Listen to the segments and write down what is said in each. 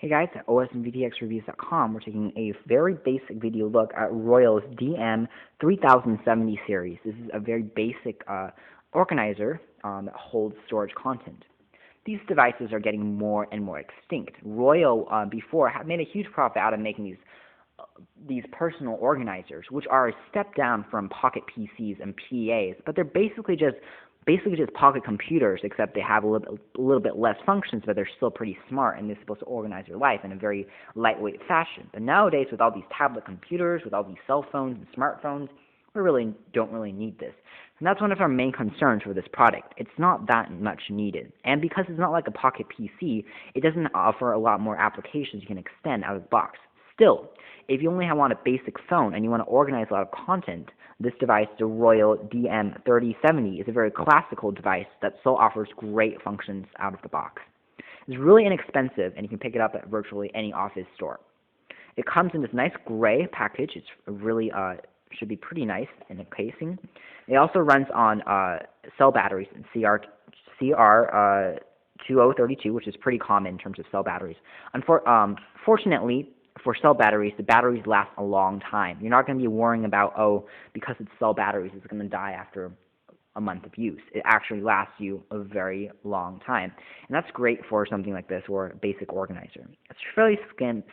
Hey guys, at OSandVTXReviews.com, we're taking a very basic video look at Royal's DM3070 series. This is a very basic organizer that holds storage content. These devices are getting more and more extinct. Royal before had made a huge profit out of making these personal organizers, which are a step down from pocket PCs and PDAs, but they're basically just pocket computers, except they have a little bit less functions, but they're still pretty smart, and they're supposed to organize your life in a very lightweight fashion. But nowadays, with all these tablet computers, with all these cell phones and smartphones, we don't really need this. And that's one of our main concerns for this product. It's not that much needed. And because it's not like a pocket PC, it doesn't offer a lot more applications you can extend out of the box. Still, if you only want a basic phone and you want to organize a lot of content, this device, the Royal DM3070, is a very classical device that still offers great functions out of the box. It's really inexpensive, and you can pick it up at virtually any office store. It comes in this nice gray package. It's really should be pretty nice in the casing. It also runs on cell batteries and CR2032, which is pretty common in terms of cell batteries. Fortunately, for cell batteries, the batteries last a long time. You're not going to be worrying about, oh, because it's cell batteries, it's going to die after a month of use. It actually lasts you a very long time. And that's great for something like this, or a basic organizer. It's fairly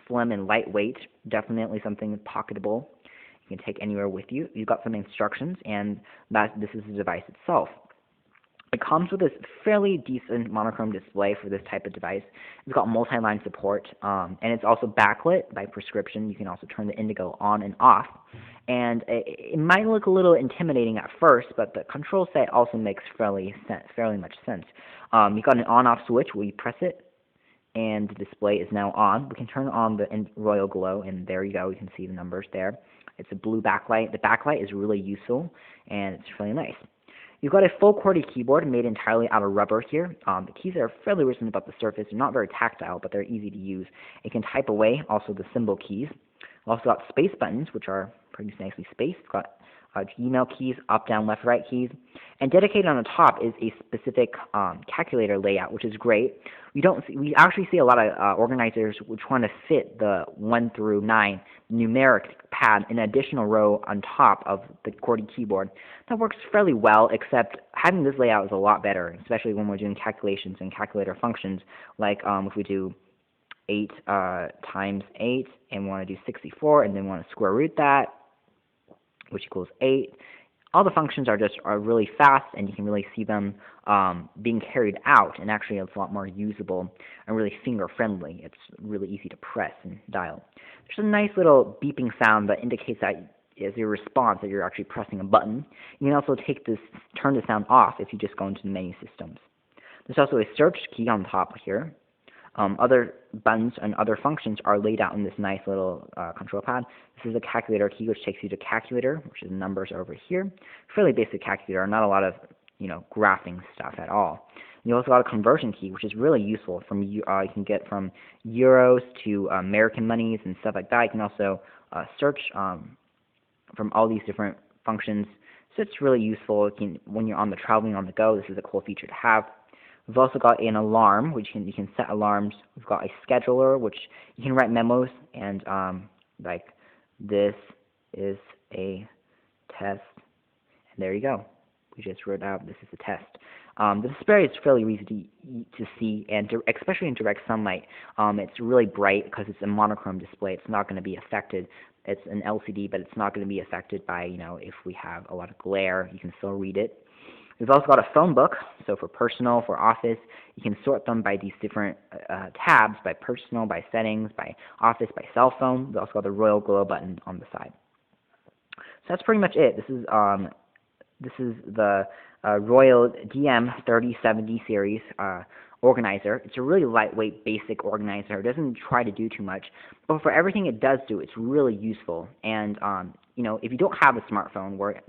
slim and lightweight, definitely something pocketable. You can take anywhere with you. You've got some instructions, and this is the device itself. It comes with this fairly decent monochrome display for this type of device. It's got multi-line support, and it's also backlit by prescription. You can also turn the indigo on and off. And it might look a little intimidating at first, but the control set also makes fairly much sense. You've got an on-off switch where you press it, and the display is now on. We can turn on the RoyalGlo, and there you go. You can see the numbers there. It's a blue backlight. The backlight is really useful, and it's really nice. You've got a full QWERTY keyboard made entirely out of rubber here. The keys are fairly resistant about the surface. They're not very tactile, but they're easy to use. It can type away, also the symbol keys. We've also got space buttons, which are pretty nicely spaced. We've got email keys, up, down, left, right keys. And dedicated on the top is a specific calculator layout, which is great. We actually see a lot of organizers which want to fit the 1 through 9 numeric pad in an additional row on top of the QWERTY keyboard. That works fairly well, except having this layout is a lot better, especially when we're doing calculations and calculator functions, like if we do 8 times 8 and want to do 64 and then want to square root that, which equals 8. All the functions are really fast, and you can really see them being carried out, and actually it's a lot more usable and really finger-friendly. It's really easy to press and dial. There's a nice little beeping sound that indicates that as your response that you're actually pressing a button. You can also turn the sound off if you just go into the menu systems. There's also a search key on top here. Other buttons and other functions are laid out in this nice little control pad. This is a calculator key, which takes you to calculator, which is numbers over here. Fairly basic calculator, not a lot of graphing stuff at all. You also got a conversion key, which is really useful. You can get from euros to American monies and stuff like that. You can also search from all these different functions. So it's really useful when you're traveling on the go. This is a cool feature to have. We've also got an alarm, which you can set alarms. We've got a scheduler, which you can write memos, and like this is a test, and there you go. We just wrote out this is a test. The display is fairly easy to see, and especially in direct sunlight. It's really bright because it's a monochrome display. It's not going to be affected. It's an LCD, but it's not going to be affected by if we have a lot of glare. You can still read it. We've also got a phone book, so for personal, for office, you can sort them by these different tabs, by personal, by settings, by office, by cell phone. We've also got the RoyalGlo button on the side. So that's pretty much it. This is the Royal DM3070 series organizer. It's a really lightweight, basic organizer. It doesn't try to do too much, but for everything it does do, it's really useful. And if you don't have a smartphone where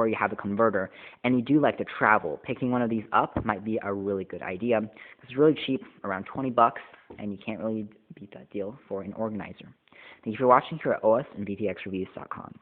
you have a converter and you do like to travel, picking one of these up might be a really good idea. It's really cheap, around 20 bucks, and you can't really beat that deal for an organizer. Thank you for watching here at OSandVTXReviews.com.